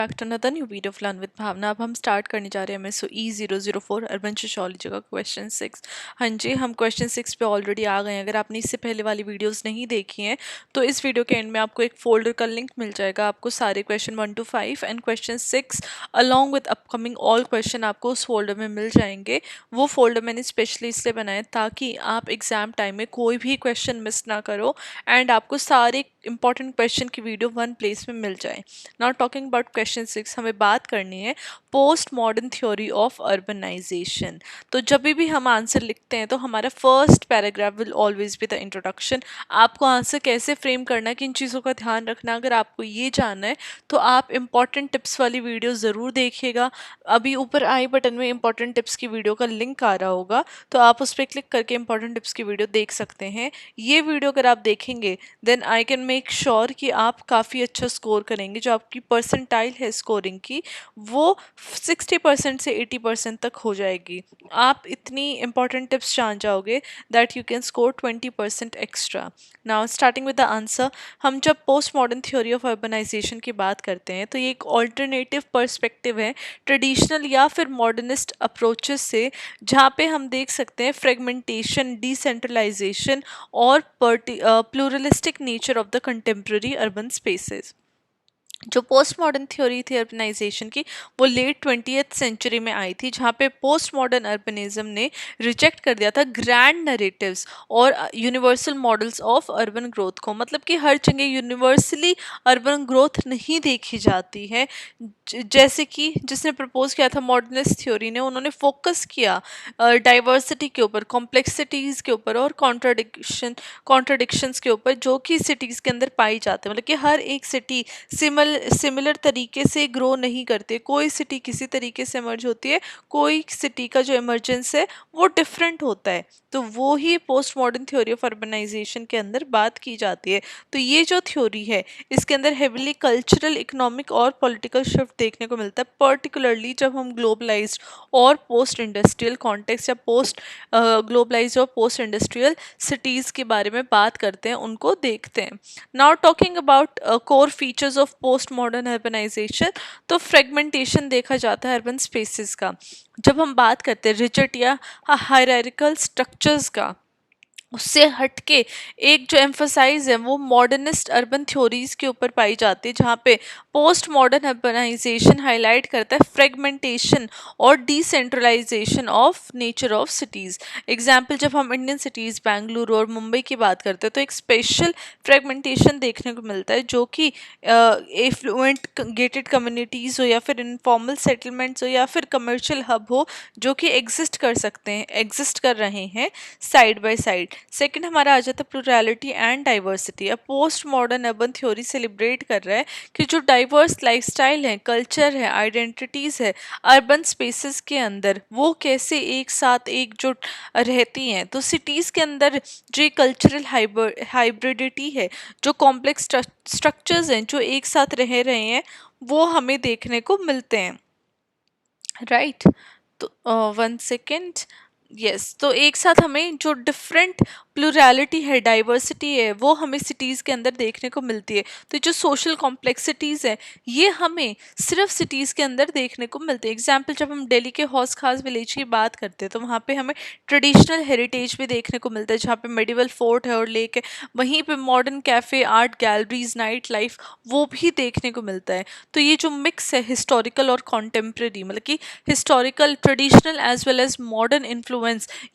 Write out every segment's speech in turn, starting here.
Back to another new video of learn with Bhavna. अब हम start करने जा रहे हैं MSOE 004 अर्बन सोशियोलॉजी का क्वेश्चन 6। हाँ जी, हम क्वेश्चन 6 पे ऑलरेडी आ गए हैं। अगर आपने इससे पहले वाली वीडियोस नहीं देखी हैं तो इस वीडियो के एंड में आपको एक फोल्डर का लिंक मिल जाएगा। आपको सारे question 1 to 5 and question 6 along with upcoming all question आपको उस फोल्डर में मिल जाएंगे। वो फोल्डर मैंने स्पेशली इसलिए बनाया ताकि आप एग्जाम टाइम में कोई भी क्वेश्चन मिस ना करो एंड आपको सारे इंपॉर्टेंट क्वेश्चन की वीडियो वन प्लेस में मिल जाए। नाउ टॉकिंग अबाउट क्वेश्चन 6, हमें बात करनी है post modern theory of urbanisation. तो जब भी हम आंसर लिखते हैं तो हमारा first paragraph will always be the introduction. आपको आंसर कैसे फ्रेम करना है, किन चीज़ों का ध्यान रखना, अगर आपको ये जानना है तो आप इंपॉर्टेंट टिप्स वाली वीडियो ज़रूर देखिएगा। अभी ऊपर आई बटन में इंपॉर्टेंट टिप्स की वीडियो का लिंक आ रहा होगा, तो आप उस पर क्लिक करके इंपॉर्टेंट टिप्स की वीडियो देख सकते हैं। ये वीडियो अगर आप देखेंगे then I can make sure कि आप काफ़ी अच्छा स्कोर करेंगे। जो आपकी परसेंटाइल है स्कोरिंग की वो 60% से 80% तक हो जाएगी। आप इतनी इंपॉर्टेंट टिप्स जान जाओगे that you can score 20% extra. Now starting with the answer, हम जब post modern theory of urbanisation की बात करते हैं तो ये एक ऑल्टरनेटिव पर्सपेक्टिव है ट्रेडिशनल या फिर मॉडर्निस्ट अप्रोचेस से, जहाँ पे हम देख सकते हैं फ्रेगमेंटेशन, डिसेंट्रलाइजेशन और pluralistic nature of the contemporary urban spaces. जो पोस्ट मॉडर्न थ्योरी थी अर्बनाइजेशन की वो लेट 20th सेंचुरी में आई थी, जहाँ पे पोस्ट मॉडर्न अर्बनिज्म ने रिजेक्ट कर दिया था ग्रैंड नरेटिव्स और universal models of urban growth को। मतलब कि हर जगह यूनिवर्सली अर्बन ग्रोथ नहीं देखी जाती है। जैसे कि जिसने प्रपोज किया था मॉडर्निस्ट थ्योरी ने, उन्होंने फोकस किया डाइवर्सिटी के ऊपर, कॉम्प्लेक्सिटीज़ के ऊपर और कॉन्ट्राडिक्शंस के ऊपर जो कि सिटीज़ के अंदर पाई जाते हैं। मतलब कि हर एक सिटी सिमिलर तरीके से ग्रो नहीं करते। कोई सिटी किसी तरीके से इमर्ज होती है, कोई सिटी का जो इमर्जेंस है वो डिफरेंट होता है। तो वो ही post modern theory of urbanisation के अंदर बात की जाती है। तो ये जो थ्योरी है इसके अंदर हेविली कल्चरल, इकोनॉमिक और पॉलिटिकल शिफ्ट देखने को मिलता है, पर्टिकुलरली जब हम ग्लोबलाइज्ड और पोस्ट इंडस्ट्रियल कॉन्टेक्स्ट या पोस्ट ग्लोबलाइज्ड और पोस्ट इंडस्ट्रियल सिटीज़ के बारे में बात करते हैं, उनको देखते हैं। Now talking about core features of postmodern urbanisation, तो फ्रेगमेंटेशन देखा जाता है अर्बन स्पेसेस का। जब हम बात करते हैं रिजिड या हायरार्किकल स्ट्रक्चर्स का, उससे हटके एक जो एम्फसाइज है वो मॉडर्निस्ट अर्बन थ्योरीज के ऊपर पाई जाती है, जहाँ पे पोस्ट मॉडर्न अर्बनाइजेशन हाईलाइट करता है फ्रेगमेंटेशन और decentralisation of nature of cities. Example, जब हम इंडियन सिटीज़ बेंगलुरु और मुंबई की बात करते हैं तो एक स्पेशल फ्रेगमेंटेशन देखने को मिलता है, जो कि एफ्लुएंट गेटेड कम्युनिटीज़ हो या फिर इनफॉर्मल सेटलमेंट्स हो या फिर कमर्शियल हब हो, जो कि एग्जिस्ट कर सकते हैं, एग्जिस्ट कर रहे हैं साइड बाय साइड। सेकंड हमारा आ जाता है प्लूरैलिटी एंड डाइवर्सिटी। अब postmodern urban theory celebrate कर रहा है कि जो डाइवर्स लाइफस्टाइल है, कल्चर है, आइडेंटिटीज़ है अर्बन स्पेसेस के अंदर, वो कैसे एक साथ एकजुट रहती हैं। तो सिटीज़ के अंदर जो कल्चरल हाइब्रिडिटी है, जो कॉम्प्लेक्स स्ट्रक्चर्स हैं जो एक साथ रह रहे हैं, वो हमें देखने को मिलते हैं, राइट। तो 1 सेकेंड, यस, तो एक साथ हमें जो डिफरेंट प्लूरैलिटी है, डाइवर्सिटी है, वो हमें सिटीज़ के अंदर देखने को मिलती है। तो जो सोशल कॉम्प्लेक्सिटीज़ है ये हमें सिर्फ सिटीज़ के अंदर देखने को मिलते हैं। एग्जाम्पल, जब हम दिल्ली के हौस खास विलेज की बात करते हैं तो वहाँ पे हमें ट्रेडिशनल हेरिटेज भी देखने को मिलता है, जहाँ पे मेडिवल फोर्ट है और लेक है। वहीं पे modern cafe, art galleries, night life, वो भी देखने को मिलता है। तो ये जो मिक्स है हिस्टोरिकल और कॉन्टेम्प्रेरी, मतलब कि historical, traditional as well as modern influence,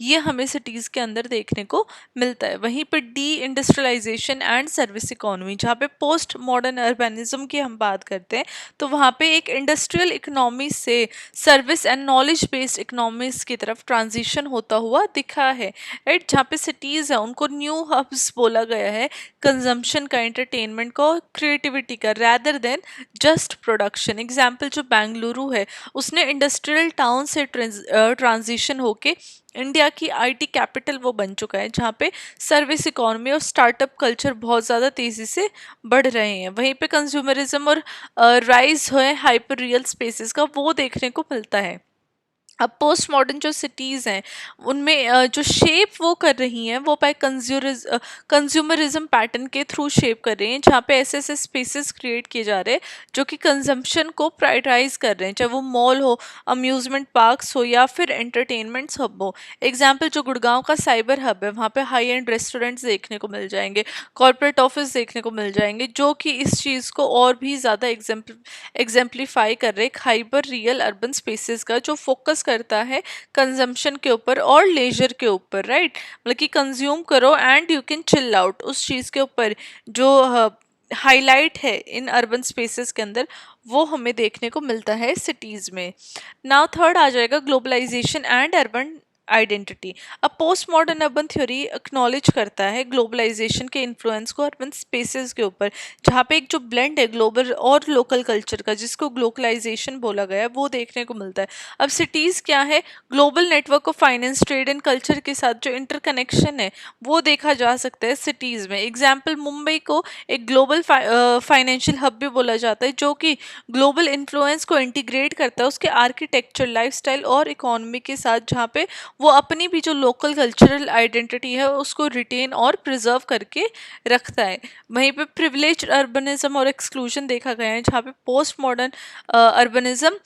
ये हमें सिटीज़ के अंदर देखने को मिलता है। वहीं पर deindustrialisation and service economy, जहाँ पे पोस्ट मॉडर्न अर्बनिज्म की हम बात करते हैं तो वहाँ पे एक इंडस्ट्रियल इकोनॉमी से service and knowledge based economies की तरफ ट्रांजिशन होता हुआ दिखा है, राइट। जहाँ पे सिटीज़ है उनको न्यू हब्स बोला गया है, कंजम्पशन का, एंटरटेनमेंट का और क्रिएटिविटी का, rather than just production. Example, जो बेंगलुरु है उसने इंडस्ट्रियल टाउन से ट्रांजिशन होके इंडिया की आईटी कैपिटल वो बन चुका है, जहाँ पे सर्विस इकोनॉमी और स्टार्टअप कल्चर बहुत ज़्यादा तेज़ी से बढ़ रहे हैं। वहीं पे कंज्यूमरिज्म और राइज है हाइपर रियल स्पेसेस का, वो देखने को मिलता है। अब पोस्ट मॉडर्न जो सिटीज़ हैं उनमें जो शेप वो कर रही हैं वो बाय कंज्यूमरिज्म पैटर्न के थ्रू शेप कर रही हैं, जहाँ पे ऐसे ऐसे स्पेसेस क्रिएट किए जा रहे हैं जो कि कंजम्पशन को प्रायोरिटाइज कर रहे हैं, चाहे वो मॉल हो, अम्यूजमेंट पार्क्स हो या फिर एंटरटेनमेंट हब हो। एग्जाम्पल जो गुड़गांव का साइबर हब है, वहाँ पे हाई एंड रेस्टोरेंट्स देखने को मिल जाएंगे, कॉर्पोरेट ऑफिस देखने को मिल जाएंगे, जो कि इस चीज़ को और भी ज़्यादा एग्जाम्पलीफाई कर रहे हैं हाइपर रियल अर्बन स्पेसेस का, जो फोकस करता है कंजम्पशन के ऊपर और लेजर के ऊपर, राइट। मतलब कि कंज्यूम करो and you can chill out, उस चीज़ के ऊपर जो हाईलाइट है इन अर्बन स्पेसेस के अंदर, वो हमें देखने को मिलता है सिटीज़ में। नाउ थर्ड आ जाएगा ग्लोबलाइजेशन एंड अर्बन आइडेंटिटी। अब postmodern urban theory acknowledge करता है ग्लोबलाइजेशन के इन्फ्लुएंस को अर्बन स्पेसेस के ऊपर, जहाँ पे एक जो ब्लेंड है ग्लोबल और लोकल कल्चर का, जिसको ग्लोबलाइजेशन बोला गया है, वो देखने को मिलता है। अब सिटीज़ क्या है, global network of finance, trade and culture के साथ जो इंटरकनेक्शन है वो देखा जा सकता है सिटीज़ में। एग्जाम्पल मुंबई को एक ग्लोबल फाइनेंशियल हब भी बोला जाता है, जो कि ग्लोबल इन्फ्लुएंस को इंटीग्रेट करता है उसके आर्किटेक्चर, लाइफस्टाइल और इकोनॉमी के साथ, जहाँ पे वो अपनी भी जो लोकल कल्चरल आइडेंटिटी है उसको रिटेन और प्रिजर्व करके रखता है। वहीं पे प्रिविलेज अर्बनिज्म और एक्सक्लूजन देखा गया है, जहाँ पे पोस्ट मॉडर्न अर्बनिज्म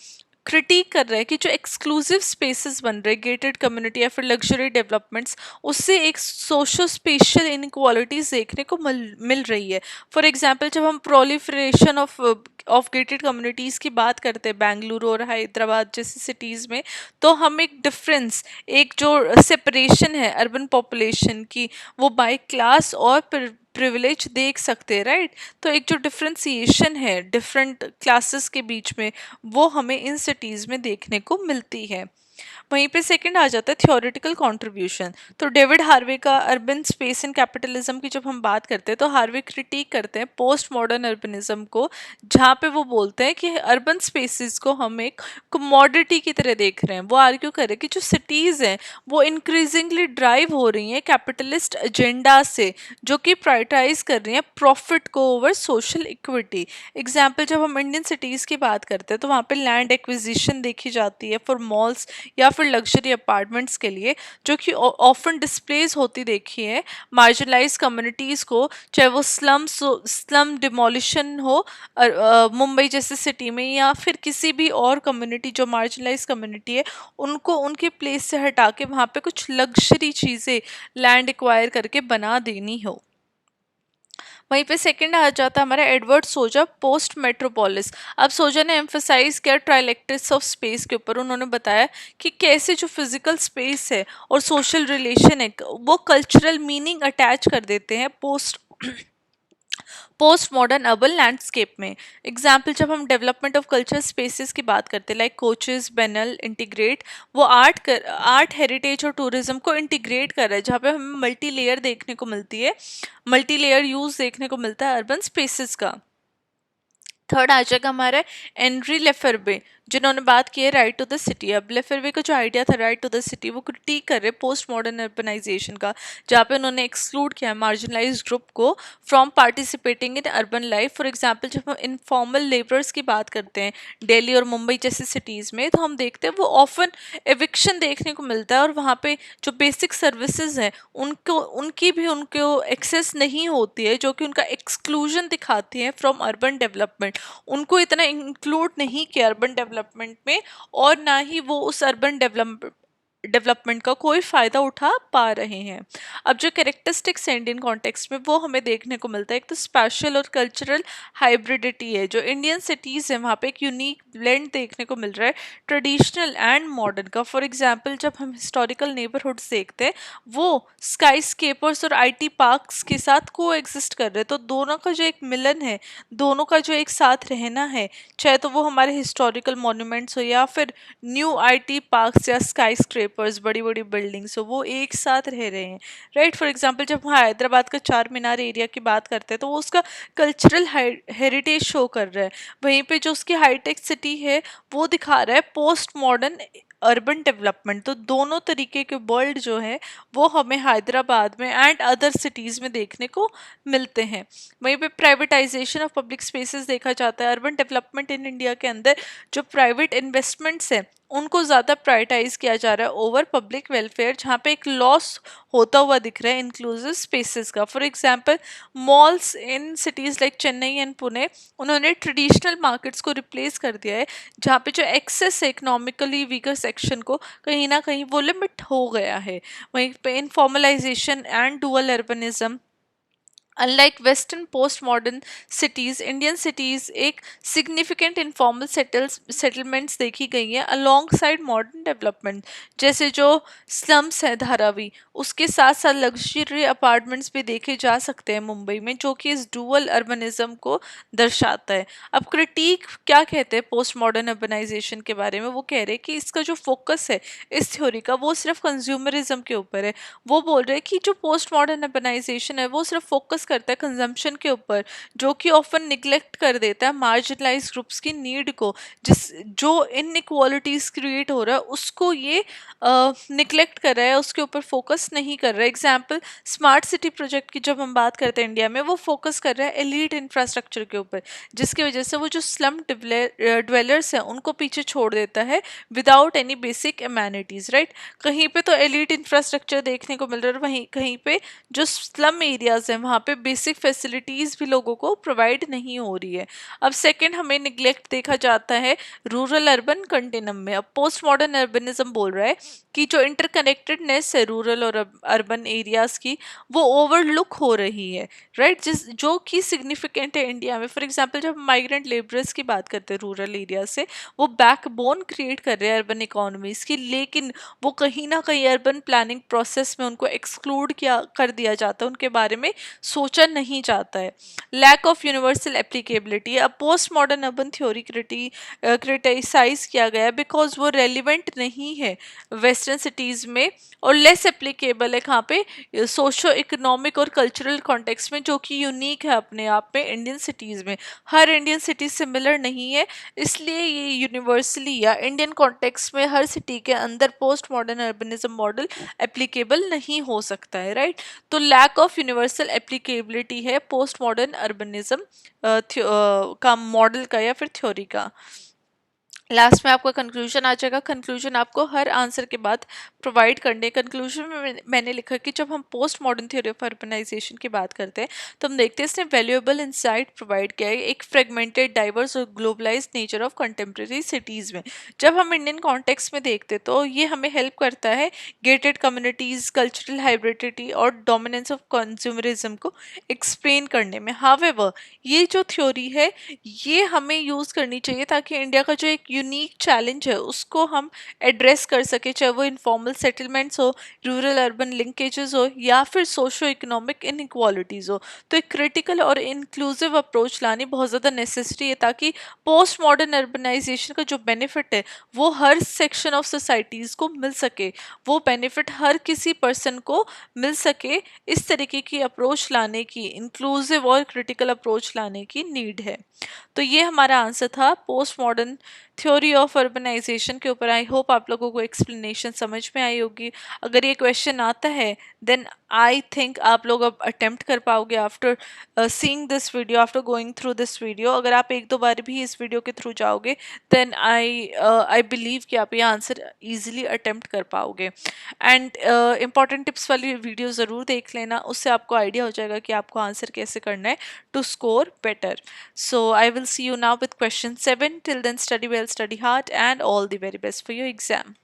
क्रिटिक कर रहे हैं कि जो एक्सक्लूसिव स्पेसेस बन रहे, गेटेड कम्युनिटी या फिर लग्जरी डेवलपमेंट्स, उससे एक सोशो स्पेशल इनक्वालिटीज देखने को मिल रही है। फॉर एग्जांपल जब हम प्रोलिफरेशन ऑफ गेटेड कम्युनिटीज़ की बात करते हैं बेंगलुरु और हैदराबाद जैसी सिटीज़ में, तो हम एक डिफरेंस, एक जो सेपरेशन है अर्बन पॉपुलेशन की, वो बाय क्लास और प्रिविलेज देख सकते हैं, राइट। तो एक जो डिफ्रेंसिएशन है डिफरेंट क्लासेस के बीच में, वो हमें इन सिटीज़ में देखने को मिलती है। वहीं पे सेकंड आ जाता है थियोरेटिकल कंट्रीब्यूशन। तो डेविड हार्वे का अर्बन स्पेस एंड कैपिटलिज्म की जब हम बात करते हैं, तो हार्वे क्रिटिक करते हैं पोस्ट मॉडर्न अर्बनिज्म को, जहाँ पे वो बोलते हैं कि अर्बन स्पेसेस को हम एक कमोडिटी की तरह देख रहे हैं। वो आर्ग्यू कर रहे हैं कि जो सिटीज़ हैं वो इंक्रीजिंगली ड्राइव हो रही हैं कैपिटलिस्ट एजेंडा से, जो कि प्रायोरिटाइज कर रही हैं प्रॉफिट को ओवर सोशल इक्विटी। एग्जाम्पल जब हम इंडियन सिटीज़ की बात करते हैं, तो वहाँ पे लैंड एक्विजिशन देखी जाती है फॉर मॉल्स या फिर लग्जरी अपार्टमेंट्स के लिए, जो कि ऑफन डिस्प्लेस होती देखी है मार्जिनलाइज कम्युनिटीज़ को, चाहे वो स्लम डिमोलिशन हो मुंबई जैसे सिटी में, या फिर किसी भी और कम्युनिटी जो मार्जिनलाइज कम्युनिटी है, उनको उनके प्लेस से हटा के वहाँ पे कुछ लग्जरी चीज़ें लैंड एक्वायर करके बना देनी हो। वहीं पे सेकंड आ जाता है हमारा एडवर्ड सोजा पोस्ट मेट्रोपोलिस। अब सोजा ने एम्फसाइज किया ट्राइलेक्ट्रिस ऑफ स्पेस के ऊपर। उन्होंने बताया कि कैसे जो फिजिकल स्पेस है और सोशल रिलेशन है वो कल्चरल मीनिंग अटैच कर देते हैं पोस्ट मॉडर्न अर्बन लैंडस्केप में। एग्जाम्पल जब हम डेवलपमेंट ऑफ कल्चर स्पेसेस की बात करते हैं, लाइक कोचेस बेनल इंटीग्रेट, वो आर्ट हेरिटेज और टूरिज्म को इंटीग्रेट कर रहा है, जहाँ पे हमें मल्टी लेयर देखने को मिलती है, मल्टी लेयर यूज देखने को मिलता है अर्बन स्पेसेस का। थर्ड आ जाएगा हमारा एनरी लेफेरबे, जिन्होंने बात की है राइट टू द सिटी। अब लेफेरबे का जो आइडिया था राइट टू द सिटी, वो क्रिटिक कर रहे पोस्ट मॉडर्न अर्बनाइजेशन का, जहाँ पे उन्होंने एक्सक्लूड किया मार्जिनलाइज्ड ग्रुप को from participating in urban life. For example जब हम इनफॉर्मल लेबरर्स की बात करते हैं दिल्ली और मुंबई जैसी सिटीज़ में, तो हम देखते हैं वो ऑफन एविक्शन देखने को मिलता है, और वहाँ पे जो बेसिक सर्विसेज हैं उनको एक्सेस नहीं होती है, जो कि उनका एक्सक्लूजन दिखाती है फ्रॉम अर्बन डेवलपमेंट। उनको इतना इंक्लूड नहीं किया अर्बन डेवलपमेंट में, और ना ही वो उस अर्बन डेवलपमेंट का कोई फ़ायदा उठा पा रहे हैं। अब जो कैरेक्टरिस्टिक्स हैं इंडियन कॉन्टेक्स्ट में, वो हमें देखने को मिलता है। एक तो स्पेशल और कल्चरल हाइब्रिडिटी है, जो इंडियन सिटीज़ हैं वहाँ पे एक यूनिक ब्लेंड देखने को मिल रहा है ट्रेडिशनल एंड मॉडर्न का। फॉर एग्जांपल जब हम हिस्टोरिकल नेबरहुड्स देखते हैं, वो स्काई स्केपर्स और IT पार्क्स के साथ को एग्जिस्ट कर रहे हैं। तो दोनों का जो एक मिलन है, दोनों का जो एक साथ रहना है, चाहे तो वो हमारे हिस्टोरिकल मॉन्यूमेंट्स हो या फिर न्यू IT पार्क्स या स्काई स्क्रेपर्स, बड़ी बड़ी बिल्डिंग्स हो, वो एक साथ रह रहे हैं, राइट। फॉर एग्जांपल जब हम हैदराबाद का चार मीनार एरिया की बात करते हैं, तो वो उसका कल्चरल हेरिटेज शो कर रहा है। वहीं पे जो उसकी हाईटेक सिटी है, वो दिखा रहा है पोस्ट मॉडर्न अर्बन डेवलपमेंट। तो दोनों तरीके के वर्ल्ड जो है वो हमें हैदराबाद में एंड अदर सिटीज़ में देखने को मिलते हैं। वहीं पे प्राइवेटाइजेशन ऑफ पब्लिक स्पेसेस देखा जाता है। अर्बन डेवलपमेंट इन इंडिया के अंदर जो प्राइवेट इन्वेस्टमेंट्स हैं उनको ज़्यादा प्रायोरिटाइज किया जा रहा है ओवर पब्लिक वेलफेयर, जहाँ पे एक लॉस होता हुआ दिख रहा है इंक्लूसिव स्पेसेस का। For example malls in cities like Chennai and Pune, उन्होंने ट्रेडिशनल मार्केट्स को रिप्लेस कर दिया है, जहाँ पे जो एक्सेस है इकोनॉमिकली वीकर सेक्शन को कहीं ना कहीं वो लिमिट हो गया है। वहीं पे informalisation and dual urbanism, unlike western post modern cities, Indian cities एक सिग्निफिकेंट इनफॉर्मल सेटलमेंट्स देखी गई हैं अलॉन्ग साइड मॉडर्न डेवलपमेंट, जैसे जो स्लम्स है धारावी, उसके साथ साथ लग्जरी अपार्टमेंट्स भी देखे जा सकते हैं मुंबई में, जो कि इस डुअल अर्बनिज्म को दर्शाता है। अब क्रिटिक क्या कहते हैं पोस्ट मॉडर्न अर्बनाइजेशन के बारे में, वो कह रहे हैं कि इसका जो फोकस है इस थ्योरी का वो सिर्फ कंज्यूमरिज्म के ऊपर है। वो बोल रहे हैं कि जो पोस्ट मॉडर्न अर्बनाइजेशन है वो सिर्फ फोकस करता है कंजम्पशन के ऊपर, जो कि ऑफन निग्लेक्ट कर देता है मार्जिनलाइज ग्रुप्स की नीड को, जिस जो इनइक्वालिटीज क्रिएट हो रहा है उसको ये निग्लेक्ट कर रहा है, उसके ऊपर फोकस नहीं कर रहा है। एग्जाम्पल स्मार्ट सिटी प्रोजेक्ट की जब हम बात करते हैं इंडिया में, वो फोकस कर रहा है एलीट इंफ्रास्ट्रक्चर के ऊपर, जिसकी वजह से वो जो स्लम ड्वेलर्स हैं उनको पीछे छोड़ देता है without any basic amenities, right. कहीं पे तो एलीट इंफ्रास्ट्रक्चर देखने को मिल रहा है, वहीं कहीं पे जो स्लम एरियाज हैं वहाँ पे बेसिक फैसिलिटीज़ भी लोगों को प्रोवाइड नहीं हो रही है। अब सेकंड हमें निग्लेक्ट देखा जाता है रूरल अर्बन कंटिन्यूम में। अब पोस्ट मॉडर्न अर्बनिज्म बोल रहा है कि जो इंटरकनेक्टेडनेस है रूरल और अर्बन एरियाज की वो ओवरलुक हो रही है, राइट, जिस जो कि सिग्निफिकेंट है इंडिया में। फॉर एग्जाम्पल जब माइग्रेंट लेबरर्स की बात करते हैं रूरल एरिया से, वो बैकबोन क्रिएट कर रहे हैं अर्बन इकोनॉमीज की, लेकिन वो कहीं ना कहीं अर्बन प्लानिंग प्रोसेस में उनको एक्सक्लूड किया कर दिया जाता है, उनके बारे में सोचा नहीं जाता है। लैक ऑफ यूनिवर्सल एप्लीकेबिलिटी, अब postmodern urban theory criticise किया गया बिकॉज वो रेलिवेंट नहीं है वेस्टर्न सिटीज़ में और लेस एप्लीकेबल है कहाँ पे सोशो इकोनॉमिक और कल्चरल कॉन्टेक्स्ट में, जो कि यूनिक है अपने आप में इंडियन सिटीज़ में। हर इंडियन सिटी सिमिलर नहीं है, इसलिए ये यूनिवर्सली या इंडियन कॉन्टेक्स्ट में हर सिटी के अंदर post modern urbanism model applicable नहीं हो सकता है, राइट। तो लैक ऑफ यूनिवर्सल एप्लीकेबिलिटी है पोस्ट मॉडर्न अर्बनिज्म का मॉडल का या फिर थ्योरी का। लास्ट में आपका कंक्लूजन आ जाएगा। कंक्लूजन आपको हर आंसर के बाद प्रोवाइड करने। कंक्लूजन में मैंने लिखा कि जब हम post modern theory of urbanisation की बात करते हैं तो हम देखते हैं इसने वैल्यूएबल इंसाइट प्रोवाइड किया है एक फ्रेगमेंटेड, डाइवर्स और globalise nature of contemporary cities में। जब हम इंडियन कॉन्टेक्स्ट में देखते तो ये हमें हेल्प करता है गेटेड कम्युनिटीज़, कल्चरल हाइब्रिडिटी और डोमिनेंस ऑफ कंज्यूमरिज्म को एक्सप्लेन करने में। हावेवर ये जो थ्योरी है ये हमें यूज़ करनी चाहिए ताकि इंडिया का जो एक यूनिक चैलेंज है उसको हम एड्रेस कर सके, चाहे वो इनफॉर्मल सेटलमेंट्स हो, रूरल अर्बन लिंकेजेस हो या फिर सोशो इकोनॉमिक इनइक्वालिटीज़ हो। तो एक क्रिटिकल और इंक्लूसिव अप्रोच लानी बहुत ज़्यादा नेसेसरी है ताकि पोस्ट मॉडर्न अर्बनाइजेशन का जो बेनिफिट है वो हर सेक्शन ऑफ सोसाइटीज़ को मिल सके, वो बेनिफिट हर किसी पर्सन को मिल सके। इस तरीके की अप्रोच लाने की, इंक्लूसिव और क्रिटिकल अप्रोच लाने की नीड है। तो ये हमारा आंसर था post modern theory of urbanisation के ऊपर। आई होप आप लोगों को एक्सप्लेनेशन समझ में आई होगी। अगर ये क्वेश्चन आता है देन आई थिंक आप लोग अब अटेम्प्ट कर पाओगे after seeing this video, after going through this video. अगर आप एक दो बार भी इस वीडियो के थ्रू जाओगे देन आई बिलीव कि आप ये आंसर ईजिली अटेम्प्ट कर पाओगे। एंड इंपॉर्टेंट टिप्स वाली वीडियो ज़रूर देख लेना, उससे आपको आइडिया हो जाएगा कि आपको आंसर कैसे करना है to score better. So I will see you now with question 7. Till then, study well, study hard, and all the very best for your exam.